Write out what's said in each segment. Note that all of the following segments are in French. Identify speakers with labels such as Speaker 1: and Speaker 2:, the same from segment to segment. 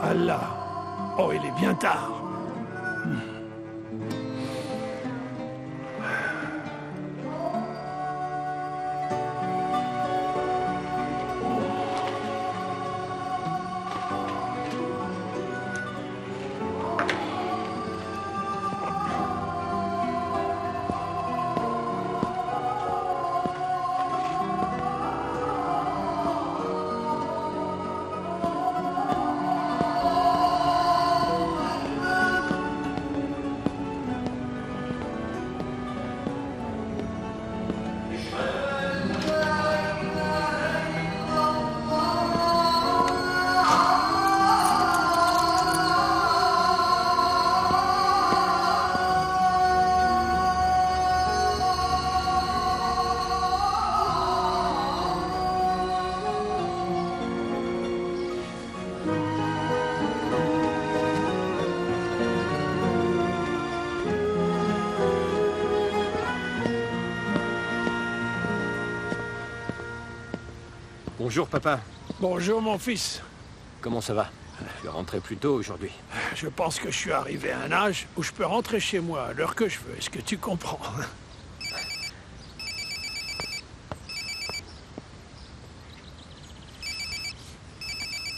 Speaker 1: Allah. Oh, il est bien tard.
Speaker 2: Bonjour, papa.
Speaker 1: Bonjour, mon fils.
Speaker 2: Comment ça va? Je vais rentrer plus tôt aujourd'hui.
Speaker 1: Je pense que je suis arrivé à un âge où je peux rentrer chez moi à l'heure que je veux. Est-ce que tu comprends?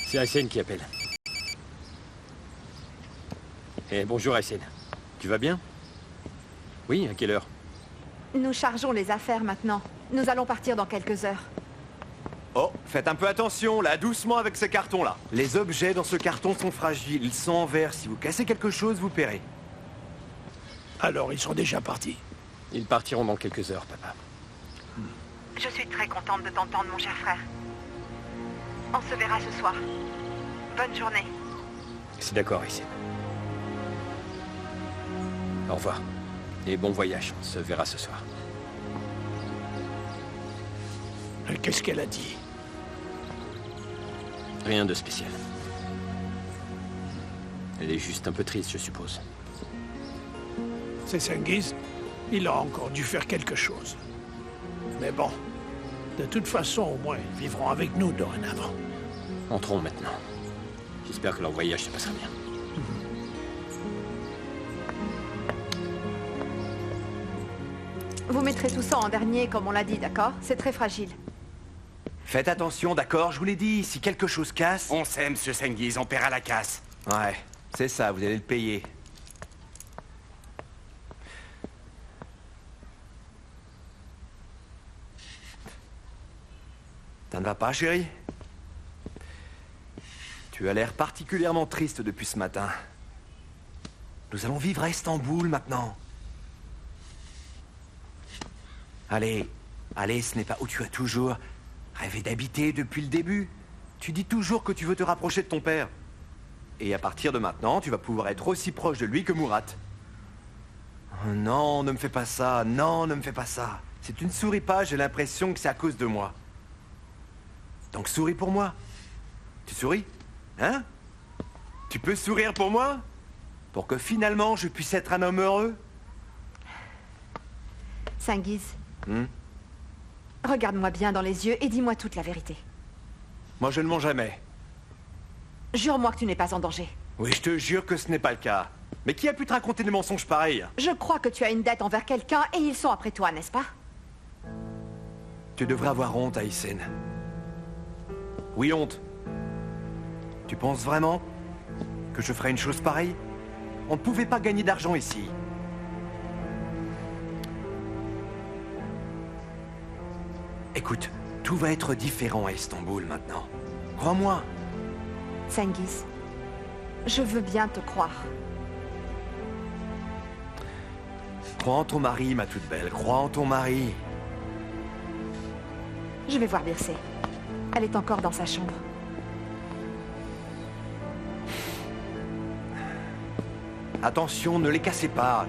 Speaker 2: C'est Aysen qui appelle. Eh, bonjour Aysen. Tu vas bien? Oui, à quelle heure?
Speaker 3: Nous chargeons les affaires maintenant. Nous allons partir dans quelques heures.
Speaker 4: Oh, faites un peu attention, là, doucement avec ces cartons-là. Les objets dans ce carton sont fragiles, ils sont en verre. Si vous cassez quelque chose, vous paierez.
Speaker 1: Alors, ils sont déjà partis.
Speaker 2: Ils partiront dans quelques heures, papa.
Speaker 3: Je suis très contente de t'entendre, mon cher frère. On se verra ce soir. Bonne journée.
Speaker 2: C'est d'accord, Aysen. Au revoir. Et bon voyage. On se verra ce soir.
Speaker 1: Qu'est-ce qu'elle a dit?
Speaker 2: Rien de spécial. Elle est juste un peu triste, je suppose.
Speaker 1: C'est Cengiz. Il a encore dû faire quelque chose. Mais bon, de toute façon, au moins, ils vivront avec nous dorénavant.
Speaker 2: Entrons maintenant. J'espère que leur voyage se passera bien.
Speaker 3: Vous mettrez tout ça en dernier, comme on l'a dit, d'accord? C'est très fragile.
Speaker 4: Faites attention, d'accord? Je vous l'ai dit, si quelque chose casse...
Speaker 5: On sait, monsieur Cengiz, on paiera la casse.
Speaker 4: Ouais, c'est ça, vous allez le payer. Ça ne va pas, chérie? Tu as l'air particulièrement triste depuis ce matin. Nous allons vivre à Istanbul maintenant. Allez, ce n'est pas où tu as toujours rêvé d'habiter depuis le début. Tu dis toujours que tu veux te rapprocher de ton père. Et à partir de maintenant, tu vas pouvoir être aussi proche de lui que Murat. Oh non, ne me fais pas ça. Non, ne me fais pas ça. Si tu ne souris pas, j'ai l'impression que c'est à cause de moi. Donc souris pour moi. Tu souris? Hein? Tu peux sourire pour moi? Pour que finalement, je puisse être un homme heureux?
Speaker 3: Cengiz, regarde-moi bien dans les yeux et dis-moi toute la vérité.
Speaker 4: Moi, je ne mens jamais.
Speaker 3: Jure-moi que tu n'es pas en danger.
Speaker 4: Oui, je te jure que ce n'est pas le cas. Mais qui a pu te raconter des mensonges pareils?
Speaker 3: Je crois que tu as une dette envers quelqu'un et ils sont après toi, n'est-ce pas?
Speaker 4: Tu devrais avoir honte, Aysen. Oui, honte. Tu penses vraiment que je ferais une chose pareille? On ne pouvait pas gagner d'argent ici. Écoute, tout va être différent à Istanbul maintenant. Crois-moi.
Speaker 3: Cengiz, je veux bien te croire.
Speaker 4: Crois en ton mari, ma toute belle. Crois en ton mari.
Speaker 3: Je vais voir Birse. Elle est encore dans sa chambre.
Speaker 4: Attention, ne les cassez pas.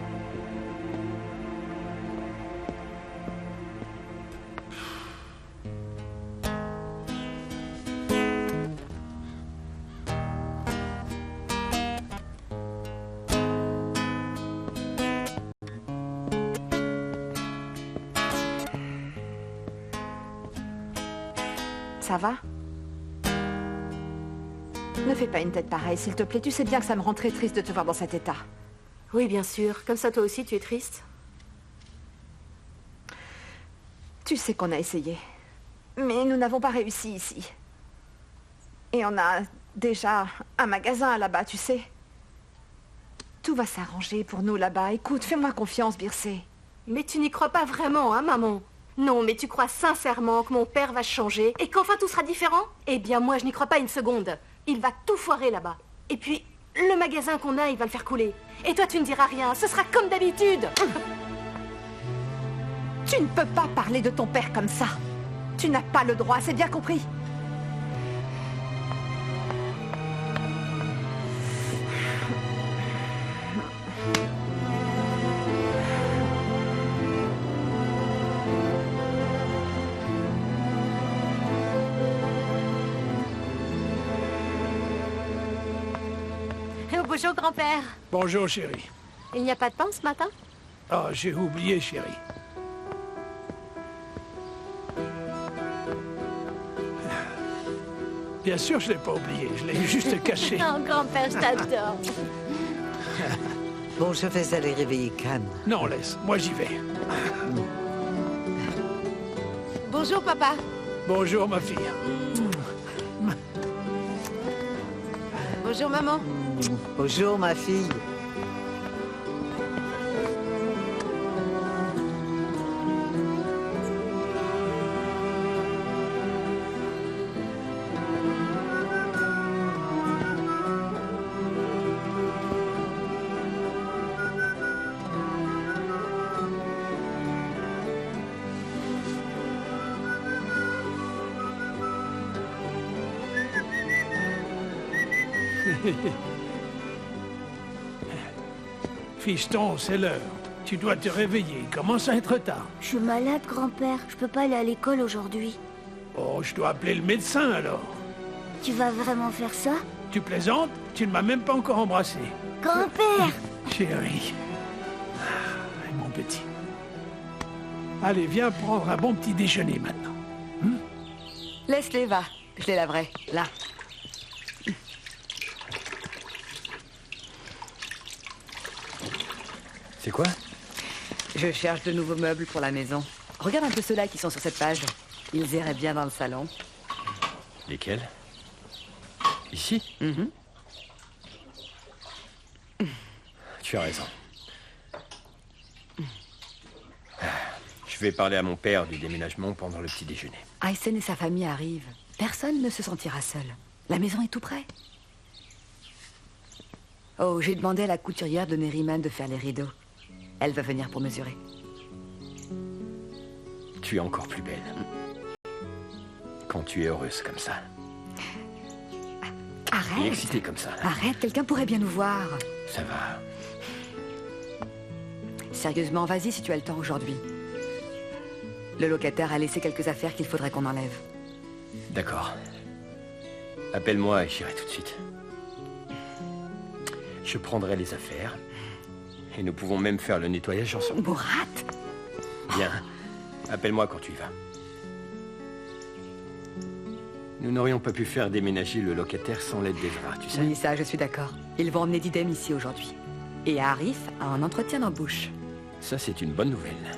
Speaker 3: Ça va? Ne fais pas une tête pareille, s'il te plaît. Tu sais bien que ça me rend très triste de te voir dans cet état.
Speaker 6: Oui, bien sûr. Comme ça, toi aussi, tu es triste.
Speaker 3: Tu sais qu'on a essayé. Mais nous n'avons pas réussi ici. Et on a déjà un magasin là-bas, tu sais. Tout va s'arranger pour nous là-bas. Écoute, fais-moi confiance, Bircé.
Speaker 6: Mais tu n'y crois pas vraiment, hein, maman? Non, mais tu crois sincèrement que mon père va changer et qu'enfin tout sera différent? Eh bien, moi, je n'y crois pas une seconde. Il va tout foirer là-bas. Et puis, le magasin qu'on a, il va le faire couler. Et toi, tu ne diras rien. Ce sera comme d'habitude.
Speaker 3: Tu ne peux pas parler de ton père comme ça. Tu n'as pas le droit, c'est bien compris.
Speaker 6: Bonjour, grand-père.
Speaker 1: Bonjour, chérie.
Speaker 6: Il n'y a pas de pain ce matin?
Speaker 1: Ah, j'ai oublié, chérie. Bien sûr, je l'ai pas oublié. Je l'ai juste caché.
Speaker 6: Oh, grand-père, je t'adore.
Speaker 7: Bon, je vais aller réveiller Cannes.
Speaker 1: Non, laisse. Moi, j'y vais.
Speaker 6: Bonjour, papa.
Speaker 1: Bonjour, ma fille.
Speaker 6: Bonjour, maman.
Speaker 7: Bonjour, ma fille.
Speaker 1: Fiston, c'est l'heure. Tu dois te réveiller. Il commence à être tard.
Speaker 8: Je suis malade, grand-père. Je peux pas aller à l'école aujourd'hui.
Speaker 1: Oh, je dois appeler le médecin alors.
Speaker 8: Tu vas vraiment faire ça?
Speaker 1: Tu plaisantes? Tu ne m'as même pas encore embrassé.
Speaker 8: Grand-père!
Speaker 1: Chérie. Ah, mon petit. Allez, viens prendre un bon petit déjeuner maintenant.
Speaker 9: Laisse-les, va. Je les laverai. Là.
Speaker 2: C'est quoi?
Speaker 9: Je cherche de nouveaux meubles pour la maison. Regarde un peu ceux-là qui sont sur cette page. Ils iraient bien dans le salon.
Speaker 2: Lesquels? Ici? Tu as raison. Je vais parler à mon père du déménagement pendant le petit déjeuner.
Speaker 9: Aysen et sa famille arrivent. Personne ne se sentira seul. La maison est tout près. Oh, j'ai demandé à la couturière de Neriman de faire les rideaux. Elle va venir pour mesurer.
Speaker 2: Tu es encore plus belle. Quand tu es heureuse comme ça. Et
Speaker 9: Arrête.
Speaker 2: excitée comme ça.
Speaker 9: Arrête, quelqu'un pourrait bien nous voir.
Speaker 2: Ça va.
Speaker 9: Sérieusement, vas-y si tu as le temps aujourd'hui. Le locataire a laissé quelques affaires qu'il faudrait qu'on enlève.
Speaker 2: D'accord. Appelle-moi et j'irai tout de suite. Je prendrai les affaires. Et nous pouvons même faire le nettoyage ensemble.
Speaker 9: Mourad.
Speaker 2: Bien. Appelle-moi quand tu y vas. Nous n'aurions pas pu faire déménager le locataire sans l'aide d'Ezra, tu sais.
Speaker 9: Oui, ça, je suis d'accord. Ils vont emmener Didem ici aujourd'hui. Et Arif a un entretien d'embauche.
Speaker 2: Ça, c'est une bonne nouvelle.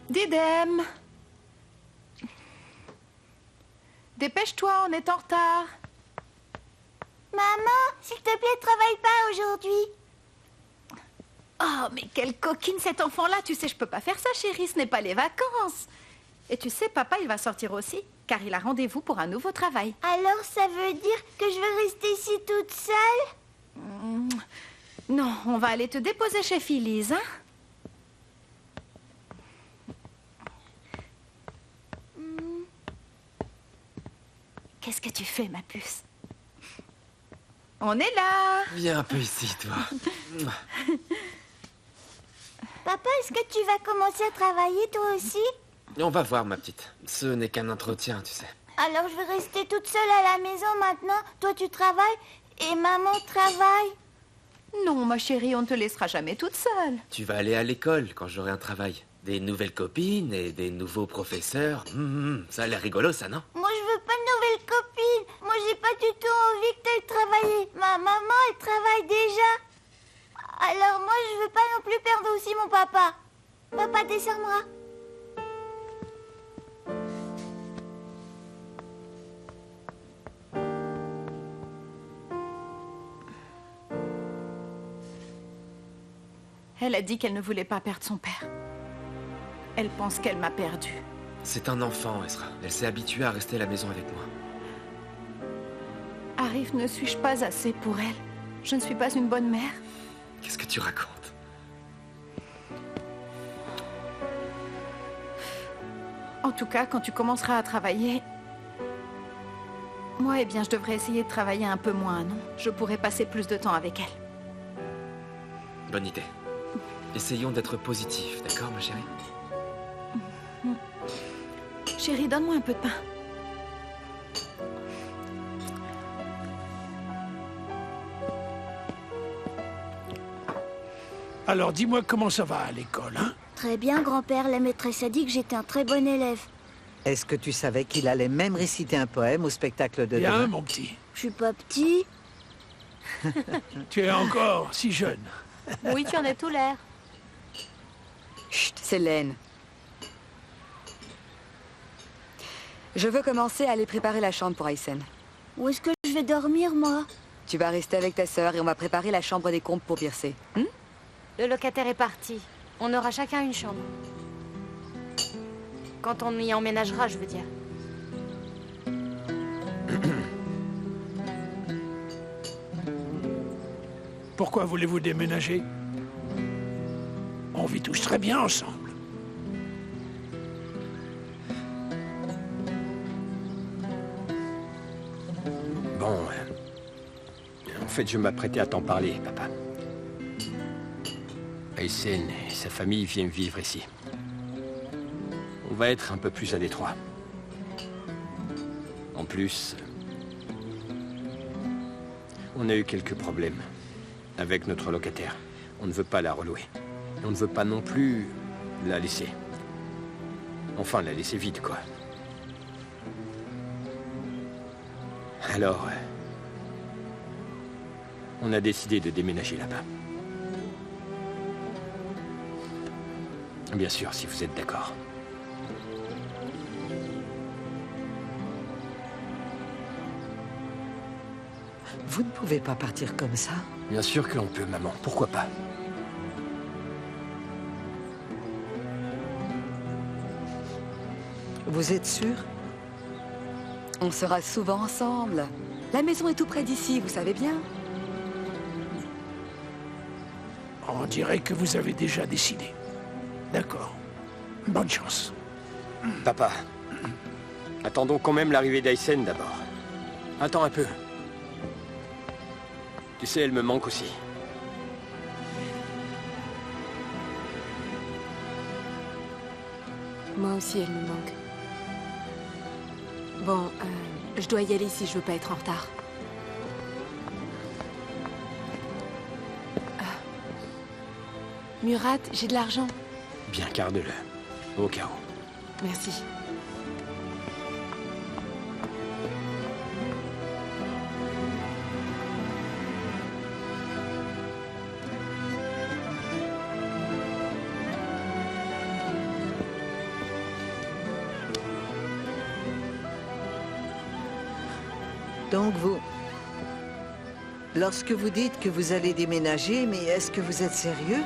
Speaker 10: Didem! Dépêche-toi, on est en retard.
Speaker 8: Maman, s'il te plaît, travaille pas aujourd'hui.
Speaker 10: Oh, mais quelle coquine cet enfant-là. Tu sais, je peux pas faire ça, chérie, ce n'est pas les vacances. Et tu sais, papa, il va sortir aussi, car il a rendez-vous pour un nouveau travail.
Speaker 8: Alors, ça veut dire que je vais rester ici toute seule?
Speaker 10: Non, on va aller te déposer chez Phyllis, hein? Qu'est-ce que tu fais, ma puce? On est là.
Speaker 2: Viens un peu ici, toi.
Speaker 8: Papa, est-ce que tu vas commencer à travailler toi aussi?
Speaker 2: On va voir, ma petite. Ce n'est qu'un entretien, tu sais.
Speaker 8: Alors je vais rester toute seule à la maison maintenant. Toi tu travailles et maman travaille.
Speaker 10: Non, ma chérie, on ne te laissera jamais toute seule.
Speaker 2: Tu vas aller à l'école quand j'aurai un travail. Des nouvelles copines et des nouveaux professeurs. Ça a l'air rigolo, ça, non?
Speaker 8: Moi je veux pas de nouvelles copines. Moi j'ai pas du tout envie que t'ailles travailler. Ma maman elle travaille déjà. Alors moi je veux pas non plus perdre aussi mon papa. Papa, descends-moi.
Speaker 10: Elle a dit qu'elle ne voulait pas perdre son père. Elle pense qu'elle m'a perdue.
Speaker 2: C'est un enfant, Ezra. Elle s'est habituée à rester à la maison avec moi.
Speaker 10: Arif, ne suis-je pas assez pour elle? Je ne suis pas une bonne mère.
Speaker 2: Qu'est-ce que tu racontes?
Speaker 10: En tout cas, quand tu commenceras à travailler... Moi, eh bien, je devrais essayer de travailler un peu moins, non? Je pourrais passer plus de temps avec elle.
Speaker 2: Bonne idée. Essayons d'être positifs, d'accord, ma chérie?
Speaker 10: Chérie, donne-moi un peu de pain.
Speaker 1: Alors dis-moi comment ça va à l'école, hein?
Speaker 8: Très bien, grand-père. La maîtresse a dit que j'étais un très bon élève.
Speaker 7: Est-ce que tu savais qu'il allait même réciter un poème au spectacle de
Speaker 1: Bien,
Speaker 7: demain?
Speaker 1: mon petit.
Speaker 8: Je suis pas petit.
Speaker 1: Tu es encore si jeune.
Speaker 6: Oui, tu en as tout l'air.
Speaker 9: Chut, Célène. Je veux commencer à aller préparer la chambre pour Aysen.
Speaker 8: Où est-ce que je vais dormir, moi?
Speaker 9: Tu vas rester avec ta sœur et on va préparer la chambre des comptes pour Bircé.
Speaker 6: Le locataire est parti. On aura chacun une chambre. Quand on y emménagera, je veux dire.
Speaker 1: Pourquoi voulez-vous déménager? On vit tous très bien ensemble.
Speaker 2: Bon, en fait, je m'apprêtais à t'en parler, papa. Aysen et sa famille viennent vivre ici. On va être un peu plus à l'étroit. En plus, on a eu quelques problèmes avec notre locataire. On ne veut pas la relouer. On ne veut pas non plus la laisser. Enfin, la laisser vide, quoi. Alors, on a décidé de déménager là-bas. Bien sûr, si vous êtes d'accord.
Speaker 7: Vous ne pouvez pas partir comme ça.
Speaker 2: Bien sûr que l'on peut, maman. Pourquoi pas?
Speaker 7: Vous êtes sûr?
Speaker 9: On sera souvent ensemble. La maison est tout près d'ici, vous savez bien.
Speaker 1: On dirait que vous avez déjà décidé. D'accord. Bonne chance.
Speaker 2: Papa, attendons quand même l'arrivée d'Aysen d'abord. Attends un peu. Tu sais, elle me manque aussi.
Speaker 6: Moi aussi, elle me manque. Bon, je dois y aller si je veux pas être en retard. Murat, j'ai de l'argent.
Speaker 2: Bien, garde-le. Au cas où.
Speaker 6: Merci.
Speaker 7: Donc vous... Lorsque vous dites que vous allez déménager, mais est-ce que vous êtes sérieux?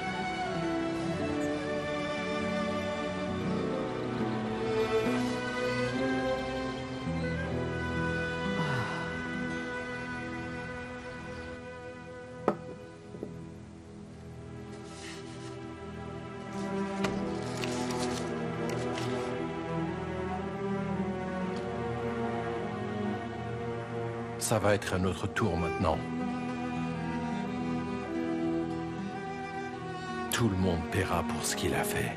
Speaker 11: Ça va être un autre tour maintenant. Tout le monde paiera pour ce qu'il a fait.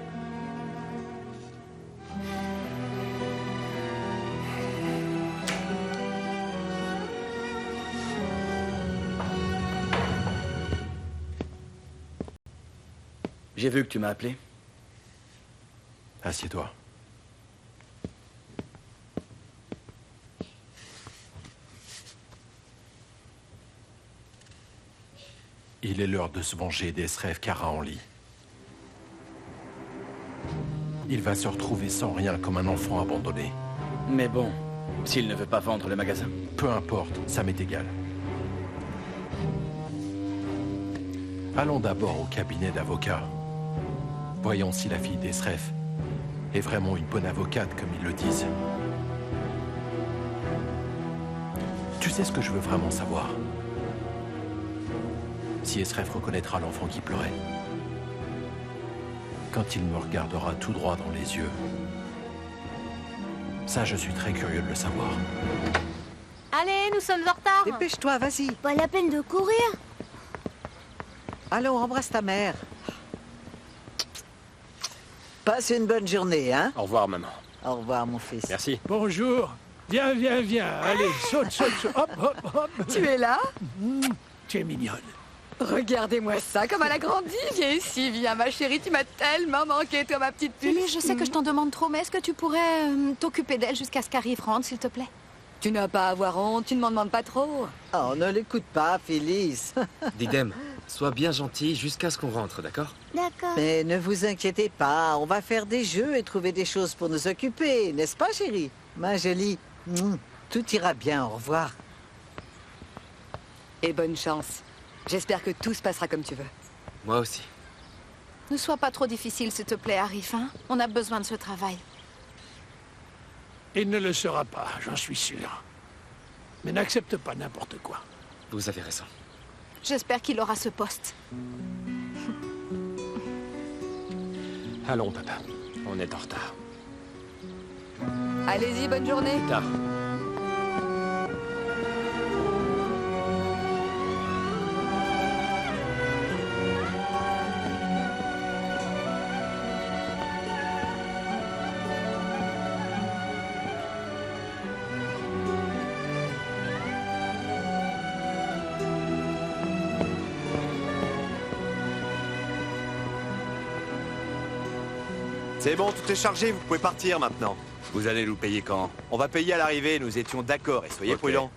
Speaker 12: J'ai vu que tu m'as appelé.
Speaker 11: Assieds-toi. Il est l'heure de se venger d'Esref Karahanli. Il va se retrouver sans rien comme un enfant abandonné.
Speaker 12: Mais bon, s'il ne veut pas vendre le magasin.
Speaker 11: Peu importe, ça m'est égal. Allons d'abord au cabinet d'avocat. Voyons si la fille d'Esref est vraiment une bonne avocate comme ils le disent. Tu sais ce que je veux vraiment savoir? Si Esref reconnaîtra l'enfant qui pleurait. Quand il me regardera tout droit dans les yeux. Ça, je suis très curieux de le savoir.
Speaker 6: Allez, nous sommes en retard.
Speaker 7: Dépêche-toi, vas-y.
Speaker 8: Pas la peine de courir.
Speaker 7: Allons, embrasse ta mère. Passe une bonne journée, hein?
Speaker 2: Au revoir, maman.
Speaker 7: Au revoir, mon fils.
Speaker 2: Merci.
Speaker 1: Bonjour. Viens, viens, viens. Allez, saute, saute, saute. Hop, hop, hop.
Speaker 9: Tu es là?
Speaker 1: Tu es mignonne.
Speaker 9: Regardez-moi ça, comme elle a grandi. Viens ici, viens, ma chérie, tu m'as tellement manqué, toi, ma petite puce.
Speaker 10: Lily, je sais que je t'en demande trop, mais est-ce que tu pourrais t'occuper d'elle jusqu'à ce qu'arrive rentre, s'il te plaît?
Speaker 9: Tu n'as pas à avoir honte, tu ne m'en demandes pas trop.
Speaker 7: Oh, ne l'écoute pas, Phyllis.
Speaker 13: Didem, sois bien gentil jusqu'à ce qu'on rentre, d'accord?
Speaker 8: D'accord.
Speaker 7: Mais ne vous inquiétez pas, on va faire des jeux et trouver des choses pour nous occuper, n'est-ce pas, chérie? Ma jolie, tout ira bien, au revoir.
Speaker 9: Et bonne chance. J'espère que tout se passera comme tu veux.
Speaker 13: Moi aussi.
Speaker 10: Ne sois pas trop difficile, s'il te plaît, Arif, hein? On a besoin de ce travail.
Speaker 1: Il ne le sera pas, j'en suis sûr. Mais n'accepte pas n'importe quoi.
Speaker 13: Vous avez raison.
Speaker 10: J'espère qu'il aura ce poste.
Speaker 2: Allons, papa. On est en retard.
Speaker 9: Allez-y, bonne journée.
Speaker 2: Plus tard.
Speaker 4: C'est bon, tout est chargé, vous pouvez partir maintenant.
Speaker 5: Vous allez nous payer quand?
Speaker 4: On va payer à l'arrivée, nous étions d'accord, et soyez prudents.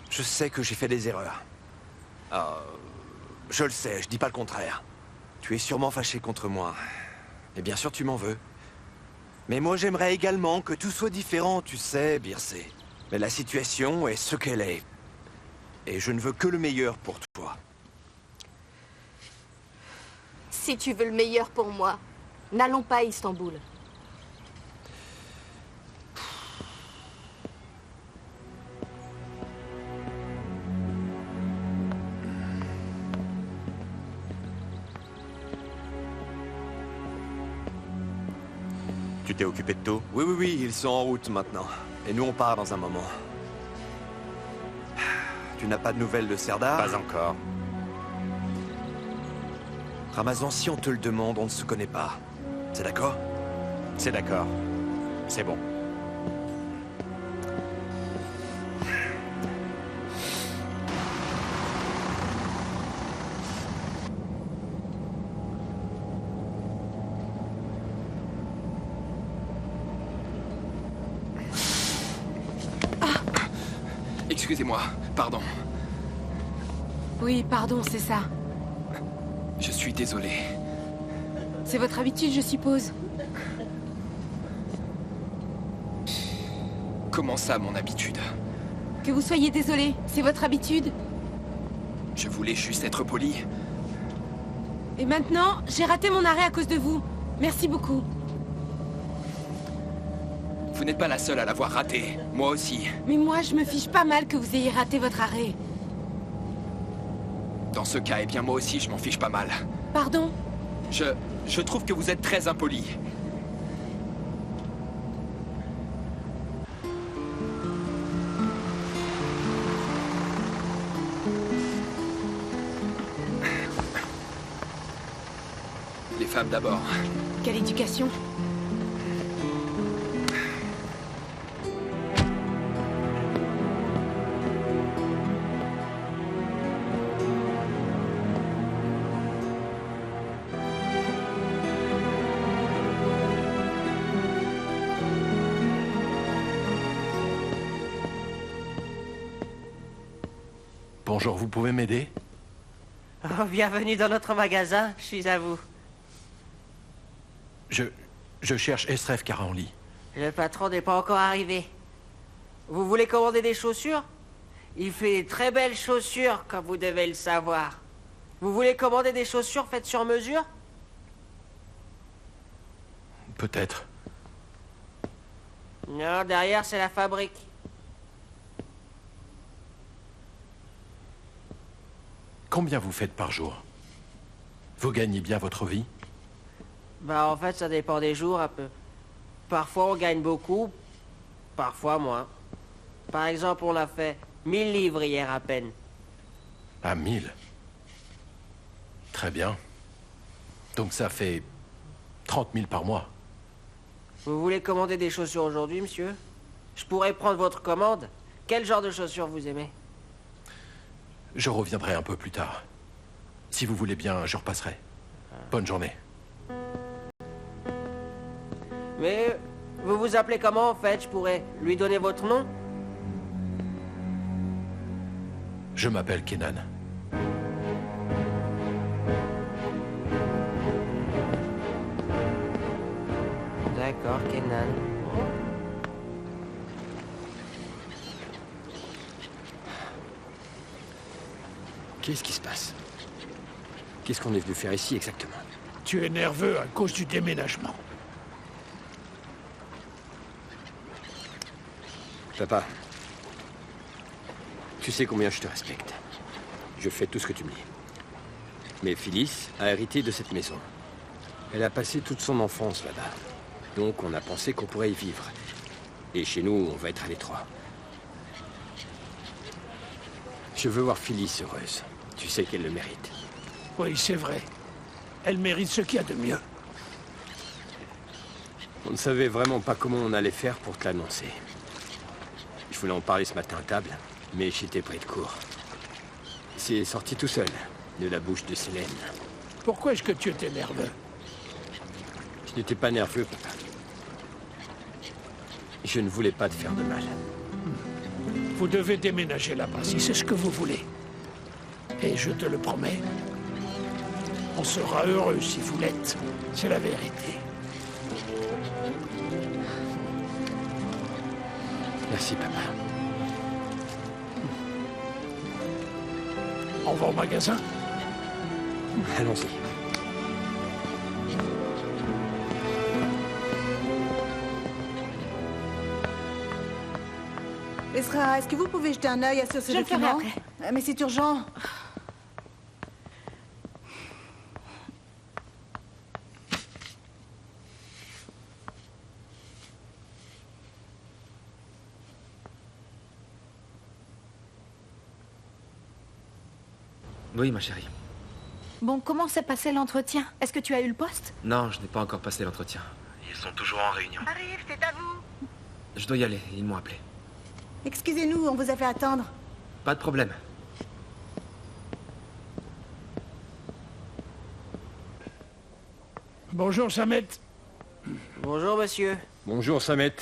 Speaker 4: Je sais que j'ai fait des erreurs. Je le sais, je dis pas le contraire. Tu es sûrement fâché contre moi. Et bien sûr, tu m'en veux. Mais moi, j'aimerais également que tout soit différent, tu sais, Bircé. Mais la situation est ce qu'elle est. Et je ne veux que le meilleur pour toi.
Speaker 6: Si tu veux le meilleur pour moi, n'allons pas à Istanbul.
Speaker 5: Tu t'es occupé de tout?
Speaker 4: Oui, oui, oui, ils sont en route maintenant. Et nous, on part dans un moment. Tu n'as pas de nouvelles de Serdar?
Speaker 5: Pas encore.
Speaker 4: Ramazan, si on te le demande, on ne se connaît pas. C'est d'accord?
Speaker 5: C'est d'accord. C'est bon.
Speaker 13: Excusez-moi, pardon.
Speaker 14: Oui, pardon, c'est ça.
Speaker 13: Je suis désolé.
Speaker 14: C'est votre habitude, je suppose.
Speaker 13: Comment ça, mon habitude?
Speaker 14: Que vous soyez désolé, c'est votre habitude.
Speaker 13: Je voulais juste être poli.
Speaker 14: Et maintenant, j'ai raté mon arrêt à cause de vous. Merci beaucoup.
Speaker 15: vous n'êtes pas la seule à l'avoir raté. Moi aussi.
Speaker 14: Mais moi, je me fiche pas mal que vous ayez raté votre arrêt.
Speaker 15: Dans ce cas, eh bien moi aussi, je m'en fiche pas mal.
Speaker 14: Pardon?
Speaker 15: Je trouve que vous êtes très impoli. Les femmes d'abord.
Speaker 14: Quelle éducation?
Speaker 11: Bonjour, vous pouvez m'aider?
Speaker 16: Oh, bienvenue dans notre magasin, je suis à vous.
Speaker 11: Je cherche Esref Karanli.
Speaker 16: Le patron n'est pas encore arrivé. Vous voulez commander des chaussures? Il fait de très belles chaussures, comme vous devez le savoir. Vous voulez commander des chaussures faites sur mesure?
Speaker 11: Peut-être.
Speaker 16: Non, derrière, c'est la fabrique.
Speaker 11: Combien vous faites par jour? Vous gagnez bien votre vie?
Speaker 16: Bah, en fait, ça dépend des jours, un peu. Parfois, on gagne beaucoup, parfois moins. Par exemple, on a fait 1000 livres hier à peine.
Speaker 11: À 1000? Très bien. Donc ça fait 30 000 par mois.
Speaker 16: Vous voulez commander des chaussures aujourd'hui, monsieur? Je pourrais prendre votre commande. Quel genre de chaussures vous aimez?
Speaker 11: Je reviendrai un peu plus tard. Si vous voulez bien, je repasserai. Bonne journée.
Speaker 16: Mais vous vous appelez comment, en fait? Je pourrais lui donner votre nom?
Speaker 11: Je m'appelle Kenan.
Speaker 16: D'accord, Kenan.
Speaker 2: Qu'est-ce qui se passe? Qu'est-ce qu'on est venu faire ici exactement?
Speaker 1: Tu es nerveux à cause du déménagement.
Speaker 2: Papa, tu sais combien je te respecte. Je fais tout ce que tu me dis. Mais Phyllis a hérité de cette maison. Elle a passé toute son enfance là-bas. Donc on a pensé qu'on pourrait y vivre. Et chez nous, on va être à l'étroit. Je veux voir Phyllis heureuse. Tu sais qu'elle le mérite.
Speaker 1: Oui, c'est vrai. Elle mérite ce qu'il y a de mieux.
Speaker 2: On ne savait vraiment pas comment on allait faire pour te l'annoncer. Je voulais en parler ce matin à table, mais j'étais pris de court. C'est sorti tout seul, de la bouche de Célène.
Speaker 1: Pourquoi est-ce que tu étais nerveux?
Speaker 2: Je n'étais pas nerveux, papa. Je ne voulais pas te faire de mal.
Speaker 1: Vous devez déménager là-bas, si c'est ce que vous voulez. Et je te le promets, on sera heureux si vous l'êtes. C'est la vérité.
Speaker 2: Merci, papa.
Speaker 1: On va au magasin?
Speaker 2: Allons-y.
Speaker 17: Esra, est-ce que vous pouvez jeter un œil sur ce document?
Speaker 14: Je le ferai après.
Speaker 17: Mais c'est urgent.
Speaker 13: Oui, ma chérie.
Speaker 10: Bon, comment s'est passé l'entretien? Est-ce que tu as eu le poste?
Speaker 13: Non, je n'ai pas encore passé l'entretien. Ils sont toujours en réunion.
Speaker 17: Arrive, c'est à vous.
Speaker 13: Je dois y aller, ils m'ont appelé.
Speaker 17: Excusez-nous, on vous a fait attendre.
Speaker 13: Pas de problème.
Speaker 1: Bonjour, Samet.
Speaker 16: Bonjour, monsieur.
Speaker 2: Bonjour, Samet.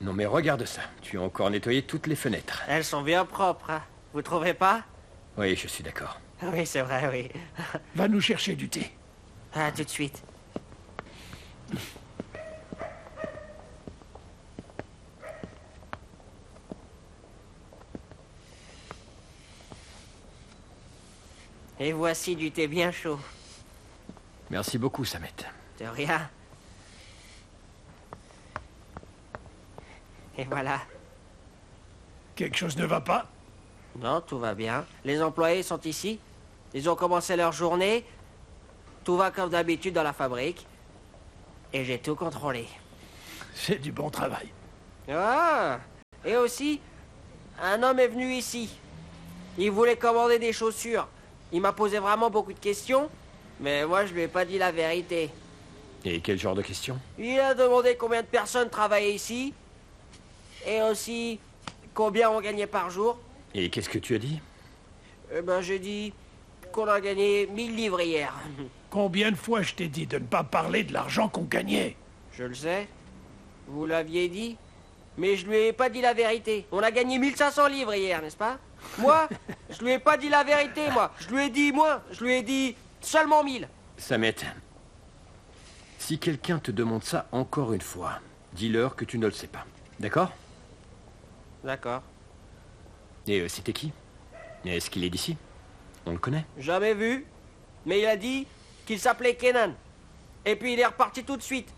Speaker 2: Non mais regarde ça. Tu as encore nettoyé toutes les fenêtres.
Speaker 16: Elles sont bien propres, hein. Vous trouvez pas?
Speaker 2: Oui, je suis d'accord.
Speaker 16: Oui, c'est vrai, oui.
Speaker 1: Va nous chercher du thé.
Speaker 16: Ah, tout de suite. Et voici du thé bien chaud.
Speaker 2: Merci beaucoup, Samet.
Speaker 16: De rien. Et voilà.
Speaker 1: Quelque chose ne va pas?
Speaker 16: Non, tout va bien. Les employés sont ici. Ils ont commencé leur journée. Tout va comme d'habitude dans la fabrique. Et j'ai tout contrôlé.
Speaker 1: C'est du bon travail.
Speaker 16: Ah! Et aussi, un homme est venu ici. Il voulait commander des chaussures. Il m'a posé vraiment beaucoup de questions, mais moi je lui ai pas dit la vérité.
Speaker 2: Et quel genre de questions?
Speaker 16: Il a demandé combien de personnes travaillaient ici, et aussi combien on gagnait par jour.
Speaker 2: Et qu'est-ce que tu as dit?
Speaker 16: Eh ben j'ai dit qu'on a gagné 1000 livres hier.
Speaker 1: Combien de fois je t'ai dit de ne pas parler de l'argent qu'on gagnait?
Speaker 16: Je le sais. Vous l'aviez dit. Mais je lui ai pas dit la vérité. On a gagné 1500 livres hier, n'est-ce pas? Moi, je lui ai pas dit la vérité, moi. Je lui ai dit moins. Je lui ai dit seulement 1000.
Speaker 2: Samet, si quelqu'un te demande ça encore une fois, dis-leur que tu ne le sais pas. D'accord?
Speaker 16: D'accord.
Speaker 2: Et c'était qui? Est-ce qu'il est d'ici? On le connaît?
Speaker 16: Jamais vu. Mais il a dit qu'il s'appelait Kenan. Et puis il est reparti tout de suite.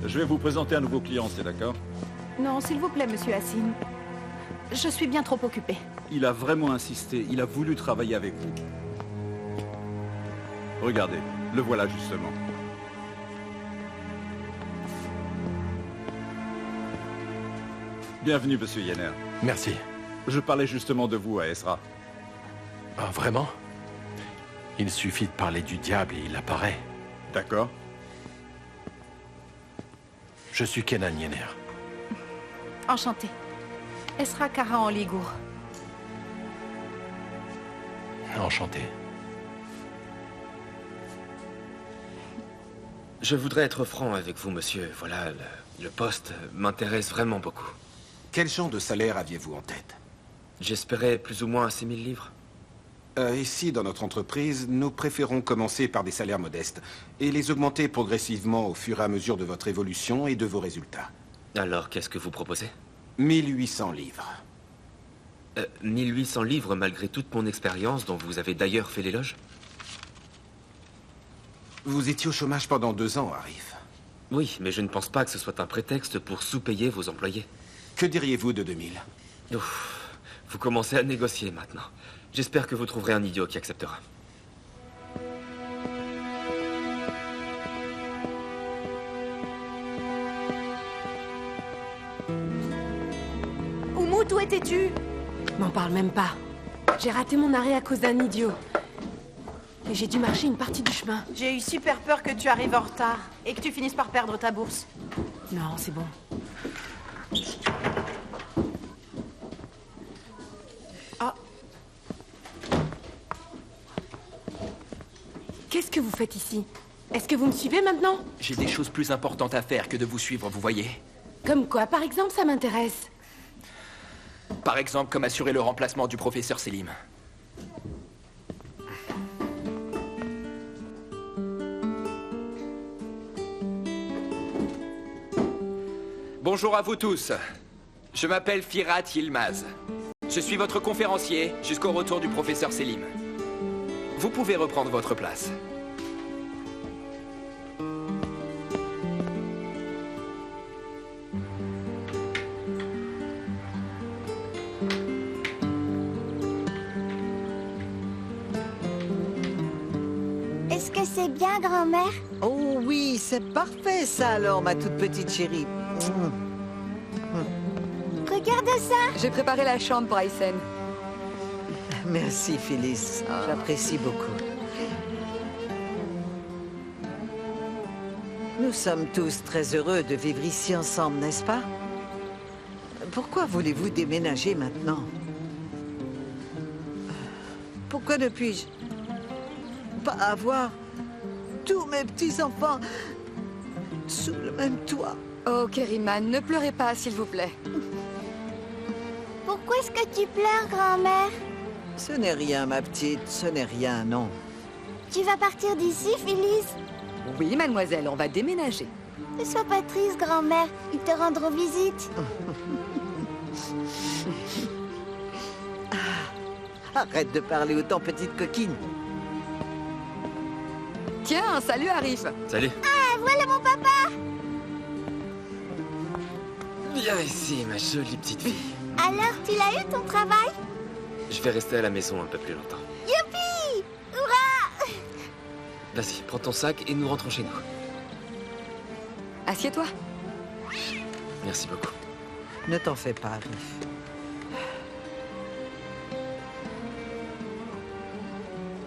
Speaker 18: Je vais vous présenter un nouveau client, c'est d'accord?
Speaker 10: Non, s'il vous plaît, monsieur Hassine. Je suis bien trop occupée.
Speaker 18: Il a vraiment insisté, il a voulu travailler avec vous. Regardez, le voilà justement. Bienvenue, monsieur Yenner.
Speaker 11: Merci.
Speaker 18: Je parlais justement de vous à Ezra.
Speaker 11: Ah, vraiment? Il suffit de parler du diable et il apparaît.
Speaker 18: D'accord.
Speaker 11: Je suis Kenan Yenner.
Speaker 10: Enchantée. Esra Kara en Ligour.
Speaker 11: Enchanté.
Speaker 13: Je voudrais être franc avec vous, monsieur. Voilà, le poste m'intéresse vraiment beaucoup.
Speaker 19: Quel genre de salaire aviez-vous en tête?
Speaker 13: J'espérais plus ou moins 6000 livres.
Speaker 19: Ici, dans notre entreprise, nous préférons commencer par des salaires modestes et les augmenter progressivement au fur et à mesure de votre évolution et de vos résultats.
Speaker 13: Alors, qu'est-ce que vous proposez?
Speaker 19: 1800 livres.
Speaker 13: 1800 livres malgré toute mon expérience, dont vous avez d'ailleurs fait l'éloge?
Speaker 19: Vous étiez au chômage pendant 2 ans, Arif.
Speaker 13: Oui, mais je ne pense pas que ce soit un prétexte pour sous-payer vos employés.
Speaker 19: Que diriez-vous de 2000?
Speaker 13: Ouf, vous commencez à négocier maintenant. J'espère que vous trouverez un idiot qui acceptera.
Speaker 14: Oumout, où étais-tu? M'en parle même pas. J'ai raté mon arrêt à cause d'un idiot. Et j'ai dû marcher une partie du chemin.
Speaker 10: J'ai eu super peur que tu arrives en retard et que tu finisses par perdre ta bourse.
Speaker 14: Non, c'est bon. Qu'est-ce que vous faites ici? Est-ce que vous me suivez maintenant?
Speaker 15: J'ai des choses plus importantes à faire que de vous suivre, vous voyez.
Speaker 14: Comme quoi, par exemple, ça m'intéresse.
Speaker 15: Par exemple, comme assurer le remplacement du professeur Selim. Bonjour à vous tous. Je m'appelle Firat Yilmaz. Je suis votre conférencier jusqu'au retour du professeur Selim. Vous pouvez reprendre votre place.
Speaker 8: Est-ce que c'est bien, grand-mère?
Speaker 7: Oh oui, c'est parfait ça alors, ma toute petite chérie.
Speaker 8: Regarde ça!
Speaker 9: J'ai préparé la chambre pour Aysen.
Speaker 7: Merci, Phyllis. J'apprécie beaucoup. Nous sommes tous très heureux de vivre ici ensemble, n'est-ce pas? Pourquoi voulez-vous déménager maintenant? Pourquoi ne puis-je pas avoir tous mes petits-enfants sous le même toit?
Speaker 9: Oh, Keriman, ne pleurez pas, s'il vous plaît.
Speaker 8: Pourquoi est-ce que tu pleures, grand-mère?
Speaker 7: Ce n'est rien, ma petite, ce n'est rien, non.
Speaker 8: Tu vas partir d'ici, Phyllis?
Speaker 9: Oui, mademoiselle, on va déménager.
Speaker 8: Ne sois pas triste, grand-mère. Ils te rendront visite.
Speaker 7: Arrête de parler autant, petite coquine.
Speaker 9: Tiens, salut, Arif.
Speaker 13: Salut.
Speaker 8: Ah, voilà mon papa!
Speaker 13: Viens ici, ma jolie petite fille.
Speaker 8: Alors, tu l'as eu ton travail?
Speaker 13: Je vais rester à la maison un peu plus longtemps.
Speaker 8: Youpi! Hurrah!
Speaker 13: Vas-y, prends ton sac et nous rentrons chez nous.
Speaker 9: Assieds-toi.
Speaker 13: Merci beaucoup.
Speaker 7: Ne t'en fais pas, Arif.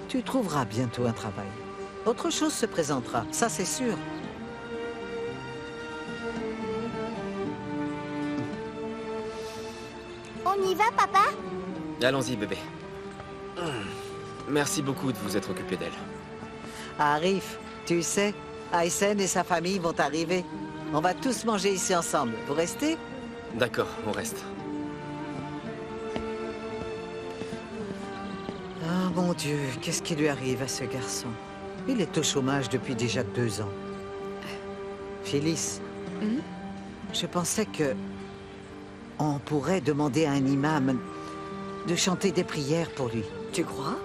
Speaker 7: Tu trouveras bientôt un travail. Autre chose se présentera, ça c'est sûr.
Speaker 8: On y va, papa?
Speaker 13: Allons-y, bébé. Merci beaucoup de vous être occupé d'elle.
Speaker 7: Arif, tu sais, Aysen et sa famille vont arriver. On va tous manger ici ensemble. Vous restez?
Speaker 13: D'accord, on reste.
Speaker 7: Ah, mon Dieu, qu'est-ce qui lui arrive à ce garçon? Il est au chômage depuis déjà 2 ans. Phyllis, je pensais que on pourrait demander à un imam de chanter des prières pour lui.
Speaker 9: Tu crois?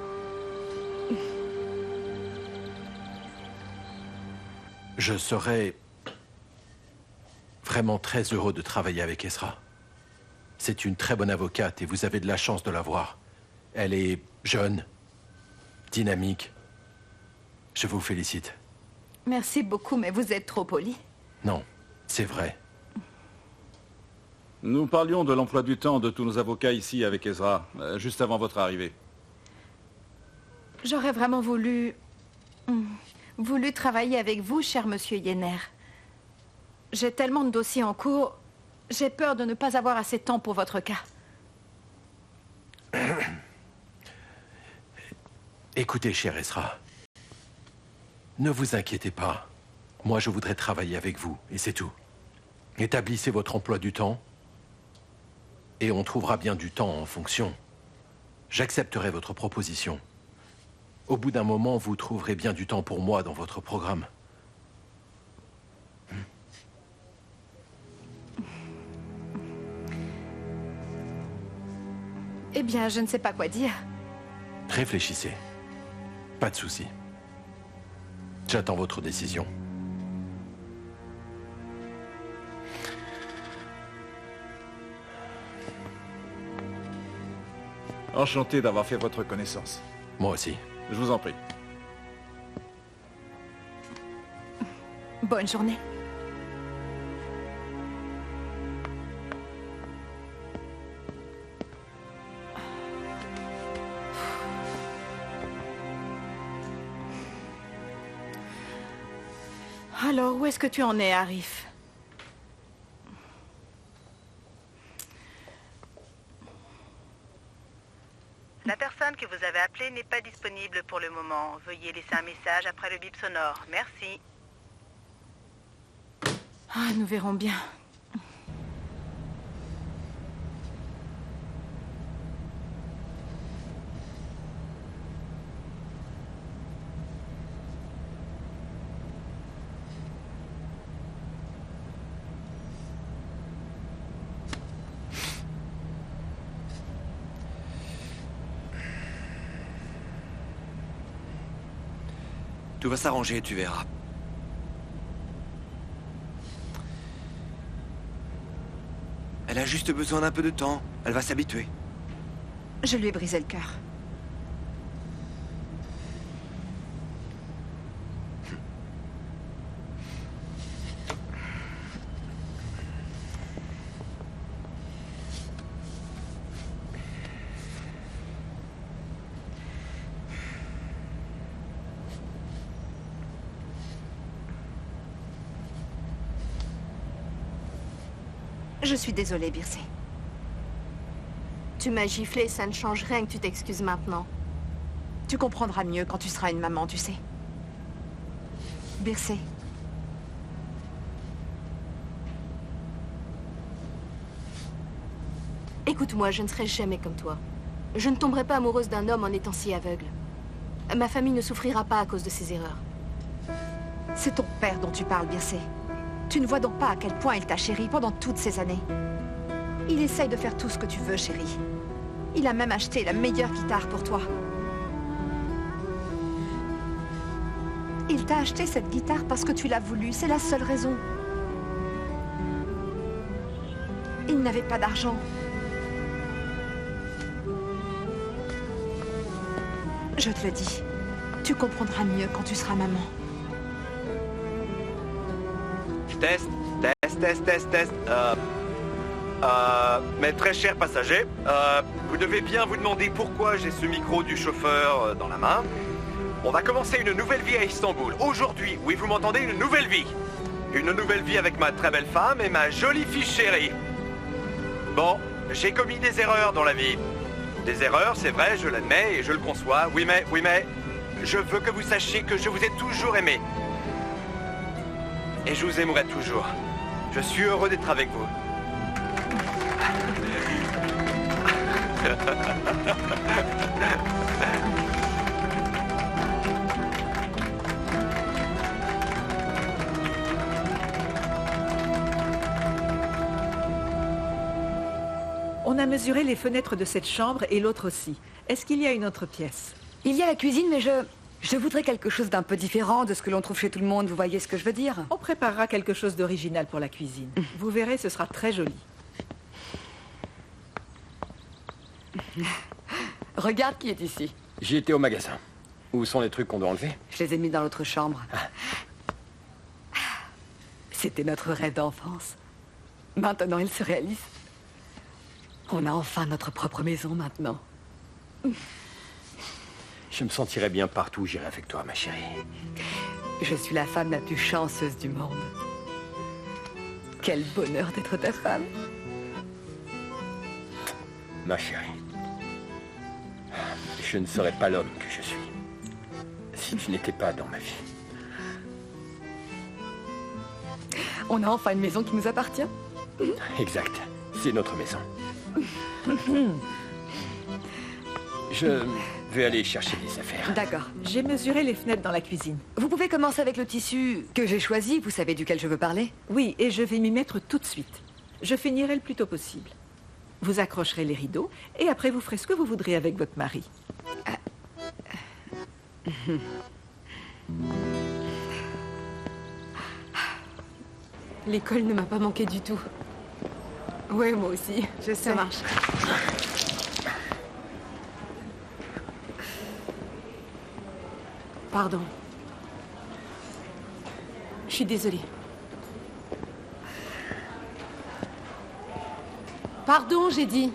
Speaker 11: Je serais vraiment très heureux de travailler avec Esra. C'est une très bonne avocate et vous avez de la chance de la voir. Elle est jeune, dynamique. Je vous félicite.
Speaker 10: Merci beaucoup, mais vous êtes trop poli.
Speaker 11: Non, c'est vrai.
Speaker 18: Nous parlions de l'emploi du temps de tous nos avocats ici avec Ezra, juste avant votre arrivée.
Speaker 10: J'aurais vraiment voulu travailler avec vous, cher monsieur Yenner. J'ai tellement de dossiers en cours, j'ai peur de ne pas avoir assez de temps pour votre cas.
Speaker 11: Écoutez, cher Esra, ne vous inquiétez pas. Moi, je voudrais travailler avec vous, et c'est tout. Établissez votre emploi du temps, et on trouvera bien du temps en fonction. J'accepterai votre proposition. Au bout d'un moment, vous trouverez bien du temps pour moi dans votre programme.
Speaker 10: Eh bien, je ne sais pas quoi dire.
Speaker 11: Réfléchissez. Pas de souci. J'attends votre décision.
Speaker 18: Enchanté d'avoir fait votre connaissance.
Speaker 11: Moi aussi.
Speaker 18: Je vous en prie.
Speaker 10: Bonne journée. Alors, où est-ce que tu en es, Arif?
Speaker 20: La personne que vous avez appelée n'est pas disponible pour le moment. Veuillez laisser un message après le bip sonore. Merci.
Speaker 10: Ah, nous verrons bien.
Speaker 4: Tout va s'arranger, tu verras. Elle a juste besoin d'un peu de temps. Elle va s'habituer.
Speaker 3: Je lui ai brisé le cœur. Je suis désolée, Birsé.
Speaker 6: Tu m'as giflé, ça ne change rien que tu t'excuses maintenant.
Speaker 3: Tu comprendras mieux quand tu seras une maman, tu sais. Birsé.
Speaker 6: Écoute-moi, je ne serai jamais comme toi. Je ne tomberai pas amoureuse d'un homme en étant si aveugle. Ma famille ne souffrira pas à cause de ses erreurs.
Speaker 3: C'est ton père dont tu parles, Birsé. Tu ne vois donc pas à quel point il t'a chérie pendant toutes ces années. Il essaye de faire tout ce que tu veux, chérie. Il a même acheté la meilleure guitare pour toi. Il t'a acheté cette guitare parce que tu l'as voulu, c'est la seule raison. Il n'avait pas d'argent. Je te le dis, tu comprendras mieux quand tu seras maman.
Speaker 4: Test. Mes très chers passagers, vous devez bien vous demander pourquoi j'ai ce micro du chauffeur dans la main. On va commencer une nouvelle vie à Istanbul. Aujourd'hui, oui, vous m'entendez, une nouvelle vie. Une nouvelle vie avec ma très belle femme et ma jolie fille chérie. Bon, j'ai commis des erreurs dans la vie. Des erreurs, c'est vrai, je l'admets et je le conçois. Oui, mais, je veux que vous sachiez que je vous ai toujours aimé. Et je vous aimerai toujours. Je suis heureux d'être avec vous.
Speaker 7: On a mesuré les fenêtres de cette chambre et l'autre aussi. Est-ce qu'il y a une autre pièce?
Speaker 9: Il y a la cuisine, mais je voudrais quelque chose d'un peu différent de ce que l'on trouve chez tout le monde. Vous voyez ce que je veux dire?
Speaker 7: On préparera quelque chose d'original pour la cuisine. Vous verrez, ce sera très joli.
Speaker 9: Regarde qui est ici.
Speaker 2: J'y étais au magasin. Où sont les trucs qu'on doit enlever?
Speaker 9: Je les ai mis dans l'autre chambre. C'était notre rêve d'enfance. Maintenant, il se réalise. On a enfin notre propre maison maintenant.
Speaker 2: Je me sentirais bien partout où j'irai avec toi, ma chérie.
Speaker 9: Je suis la femme la plus chanceuse du monde. Quel bonheur d'être ta femme.
Speaker 2: Ma chérie, je ne serais pas l'homme que je suis si tu n'étais pas dans ma vie.
Speaker 9: On a enfin une maison qui nous appartient.
Speaker 2: Exact, c'est notre maison. Je vais aller chercher des affaires.
Speaker 9: D'accord.
Speaker 7: J'ai mesuré les fenêtres dans la cuisine.
Speaker 9: Vous pouvez commencer avec le tissu que j'ai choisi. Vous savez duquel je veux parler?
Speaker 7: Oui, et je vais m'y mettre tout de suite. Je finirai le plus tôt possible. Vous accrocherez les rideaux, et après vous ferez ce que vous voudrez avec votre mari.
Speaker 14: L'école ne m'a pas manqué du tout. Ouais, moi aussi.
Speaker 3: Je sais.
Speaker 14: Ça marche. Pardon. Je suis désolée. Pardon, j'ai dit.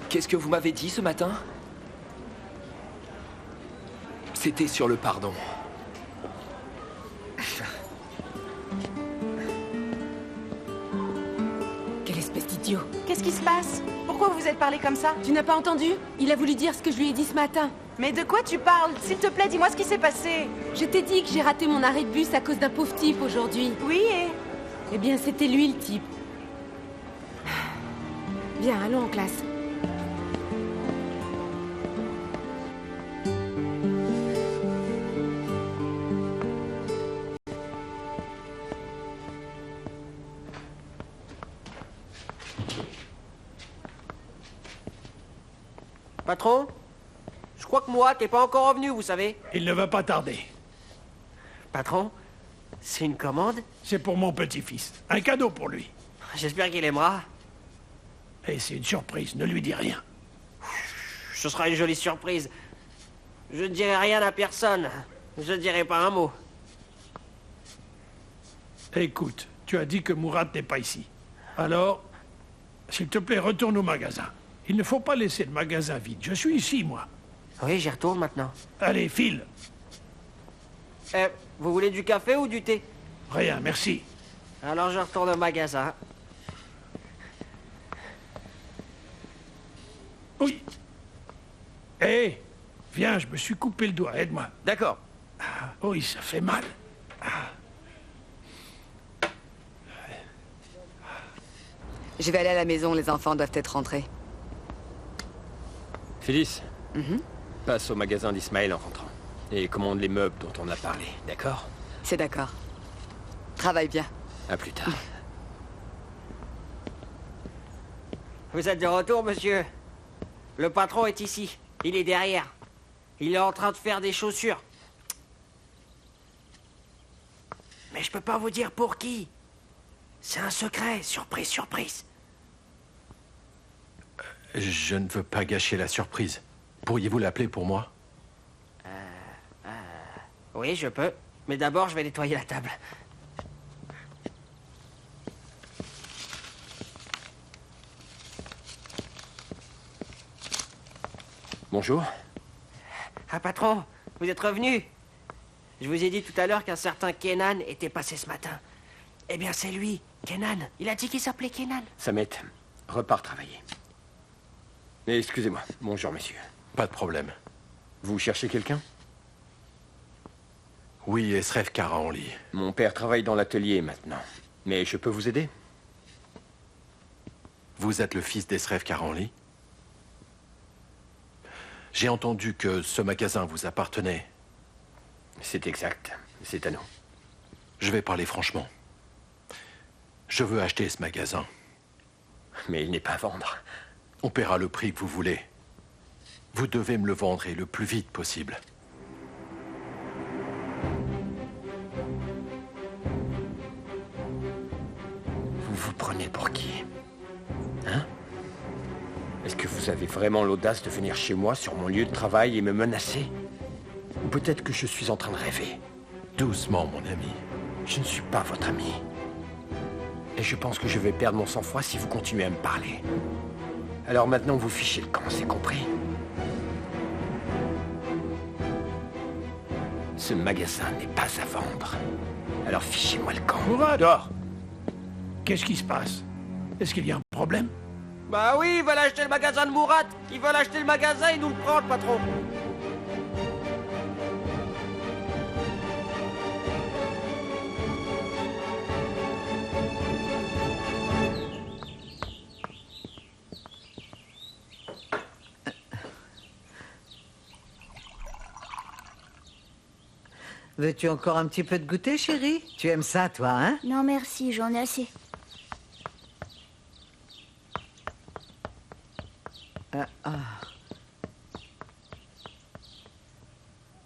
Speaker 15: Qu'est-ce que vous m'avez dit ce matin? C'était sur le pardon.
Speaker 14: Quelle espèce d'idiot.
Speaker 10: Qu'est-ce qui se passe? Pourquoi vous vous êtes parlé comme ça?
Speaker 14: Tu n'as pas entendu? Il a voulu dire ce que je lui ai dit ce matin.
Speaker 10: Mais de quoi tu parles? S'il te plaît, dis-moi ce qui s'est passé.
Speaker 14: Je t'ai dit que j'ai raté mon arrêt de bus à cause d'un pauvre type aujourd'hui.
Speaker 10: Oui, et...
Speaker 14: Eh bien, c'était lui le type. Viens, allons en classe.
Speaker 16: Patron? Je crois que moi, t'es pas encore revenu, vous savez.
Speaker 1: Il ne va pas tarder.
Speaker 16: Patron? C'est une commande?
Speaker 1: C'est pour mon petit-fils. Un cadeau pour lui.
Speaker 16: J'espère qu'il aimera.
Speaker 1: Et c'est une surprise, ne lui dis rien.
Speaker 16: Ce sera une jolie surprise. Je ne dirai rien à personne. Je ne dirai pas un mot.
Speaker 1: Écoute, tu as dit que Mourad n'est pas ici. Alors, s'il te plaît, retourne au magasin. Il ne faut pas laisser le magasin vide. Je suis ici, moi.
Speaker 16: Oui, j'y retourne maintenant.
Speaker 1: Allez, file.
Speaker 16: Vous voulez du café ou du thé?
Speaker 1: Rien, merci.
Speaker 16: Alors je retourne au magasin.
Speaker 1: Oui. Hé, viens, je me suis coupé le doigt, aide-moi.
Speaker 15: D'accord.
Speaker 1: Ah, oui, ça fait mal.
Speaker 9: Je vais aller à la maison, les enfants doivent être rentrés.
Speaker 2: Phyllis, passe au magasin d'Ismaël en rentrant. Et commande les meubles dont on a parlé, d'accord?
Speaker 9: C'est d'accord. Travaille bien.
Speaker 2: À plus tard.
Speaker 16: Vous êtes de retour, monsieur? Le patron est ici. Il est derrière. Il est en train de faire des chaussures. Mais je peux pas vous dire pour qui. C'est un secret, surprise, surprise.
Speaker 11: Je ne veux pas gâcher la surprise. Pourriez-vous l'appeler pour moi?
Speaker 16: Oui, je peux. Mais d'abord, je vais nettoyer la table.
Speaker 2: Bonjour.
Speaker 16: Ah, patron, vous êtes revenu. Je vous ai dit tout à l'heure qu'un certain Kenan était passé ce matin. Eh bien, c'est lui, Kenan. Il a dit qu'il s'appelait Kenan.
Speaker 2: Samet, repars travailler. Mais excusez-moi. Bonjour, monsieur.
Speaker 11: Pas de problème.
Speaker 2: Vous cherchez quelqu'un?
Speaker 11: Oui, Esref Karahanli.
Speaker 2: Mon père travaille dans l'atelier maintenant. Mais je peux vous aider?
Speaker 11: Vous êtes le fils d'Esref Karahanli? J'ai entendu que ce magasin vous appartenait.
Speaker 2: C'est exact. C'est à nous.
Speaker 11: Je vais parler franchement. Je veux acheter ce magasin.
Speaker 2: Mais il n'est pas à vendre.
Speaker 11: On paiera le prix que vous voulez. Vous devez me le vendre et le plus vite possible.
Speaker 2: Vous vous prenez pour qui? Hein? Est-ce que vous avez vraiment l'audace de venir chez moi sur mon lieu de travail et me menacer? Ou peut-être que je suis en train de rêver?
Speaker 11: Doucement, mon ami.
Speaker 2: Je ne suis pas votre ami. Et je pense que je vais perdre mon sang-froid si vous continuez à me parler. Alors maintenant, vous fichez le camp, c'est compris? Ce magasin n'est pas à vendre. Alors fichez-moi le camp.
Speaker 1: Mourad! Dehors! Qu'est-ce qui se passe? Est-ce qu'il y a un problème?
Speaker 16: Bah oui, ils veulent acheter le magasin de Mourad. Ils veulent acheter le magasin et nous le prendre, patron.
Speaker 7: Veux-tu encore un petit peu de goûter, chérie? Tu aimes ça, toi, hein?
Speaker 8: Non, merci, j'en ai assez.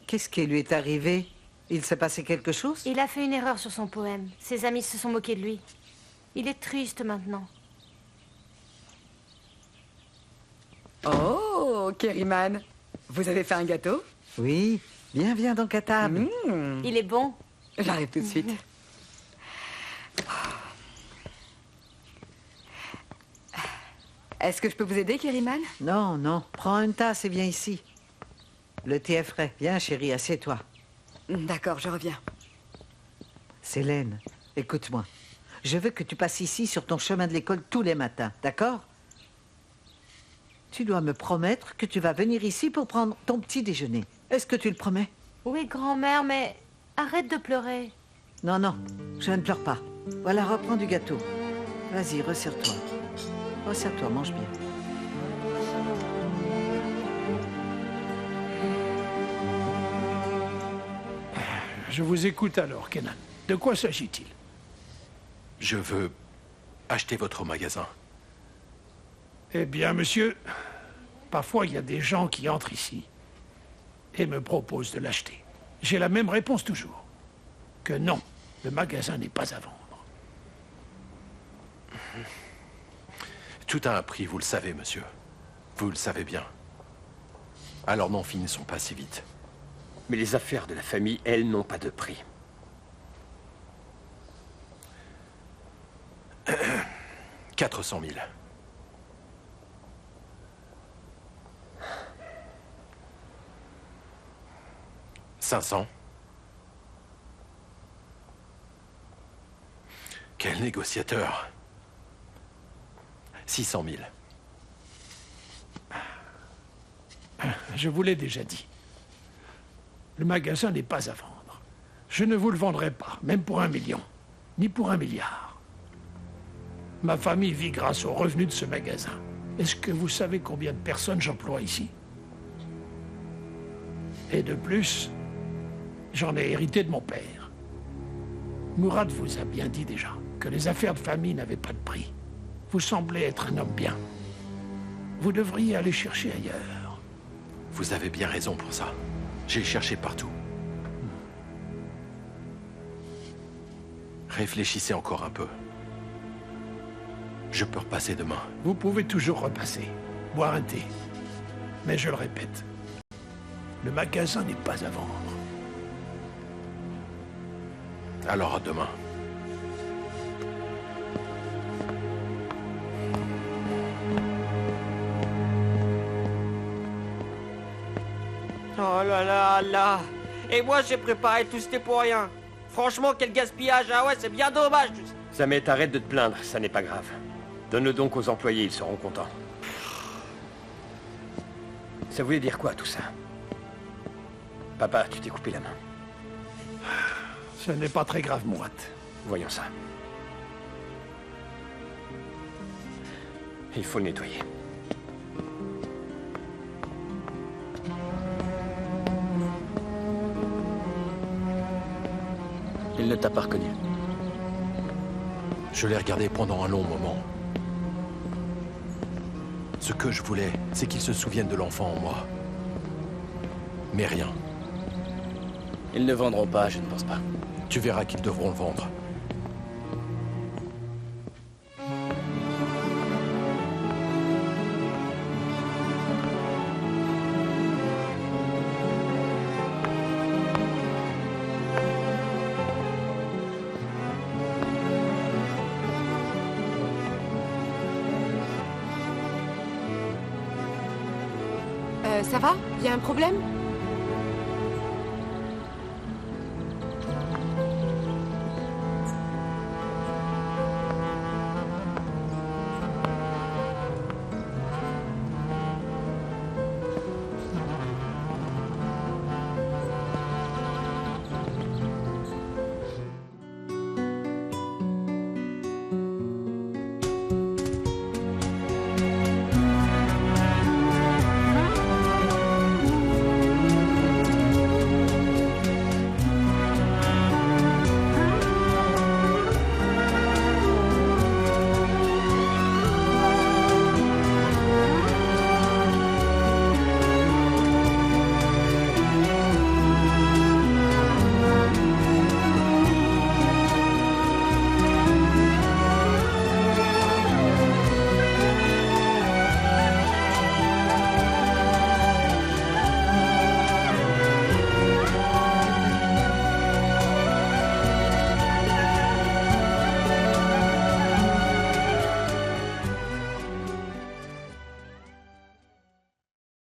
Speaker 7: Qu'est-ce qui lui est arrivé? Il s'est passé quelque chose?
Speaker 6: Il a fait une erreur sur son poème. Ses amis se sont moqués de lui. Il est triste maintenant.
Speaker 9: Oh, Keriman, vous avez fait un gâteau?
Speaker 7: Oui, viens donc à table.
Speaker 6: Il est bon.
Speaker 9: J'arrive tout de suite. Est-ce que je peux vous aider, Keriman?
Speaker 7: Non, prends une tasse et viens ici. Le thé est frais. Viens, chérie, assieds-toi.
Speaker 9: D'accord, je reviens.
Speaker 7: Célène, écoute-moi. Je veux que tu passes ici sur ton chemin de l'école tous les matins, d'accord? Tu dois me promettre que tu vas venir ici pour prendre ton petit déjeuner. Est-ce que tu le promets?
Speaker 6: Oui, grand-mère, mais arrête de pleurer.
Speaker 7: Non, je ne pleure pas. Voilà, reprends du gâteau. Vas-y, resserre-toi. Resserre-toi, mange bien.
Speaker 1: Je vous écoute alors, Kenan. De quoi s'agit-il?
Speaker 11: Je veux acheter votre magasin.
Speaker 1: Eh bien, monsieur, parfois il y a des gens qui entrent ici et me proposent de l'acheter. J'ai la même réponse toujours. Que non, le magasin n'est pas à vendre.
Speaker 11: Tout a un prix, vous le savez, monsieur. Vous le savez bien. Alors n'en finissons pas si vite.
Speaker 2: Mais les affaires de la famille, elles, n'ont pas de prix.
Speaker 11: « 400 000. » 500. Quel négociateur. 600 000.
Speaker 1: Je vous l'ai déjà dit. Le magasin n'est pas à vendre. Je ne vous le vendrai pas, même pour 1 million, ni pour 1 milliard. Ma famille vit grâce aux revenus de ce magasin. Est-ce que vous savez combien de personnes j'emploie ici? Et de plus, j'en ai hérité de mon père. Mourad vous a bien dit déjà que les affaires de famille n'avaient pas de prix. Vous semblez être un homme bien. Vous devriez aller chercher ailleurs.
Speaker 11: Vous avez bien raison pour ça. J'ai cherché partout. Réfléchissez encore un peu. Je peux repasser demain.
Speaker 1: Vous pouvez toujours repasser, boire un thé. Mais je le répète, le magasin n'est pas à vendre.
Speaker 11: Alors à demain.
Speaker 16: Oh là là là. Et moi j'ai préparé tout, c'était pour rien. Franchement, quel gaspillage. Ah ouais, c'est bien dommage.
Speaker 2: Samet, arrête de te plaindre, ça n'est pas grave. Donne-le donc aux employés, ils seront contents. Ça voulait dire quoi tout ça? Papa, tu t'es coupé la main.
Speaker 1: Ce n'est pas très grave, Mourad.
Speaker 2: Voyons ça. Il faut le nettoyer.
Speaker 12: Il ne t'a pas reconnu.
Speaker 11: Je l'ai regardé pendant un long moment. Ce que je voulais, c'est qu'il se souvienne de l'enfant en moi. Mais rien.
Speaker 12: Ils ne vendront pas, je ne pense pas.
Speaker 11: Tu verras qu'ils devront le vendre.
Speaker 14: Ça va? Y a un problème?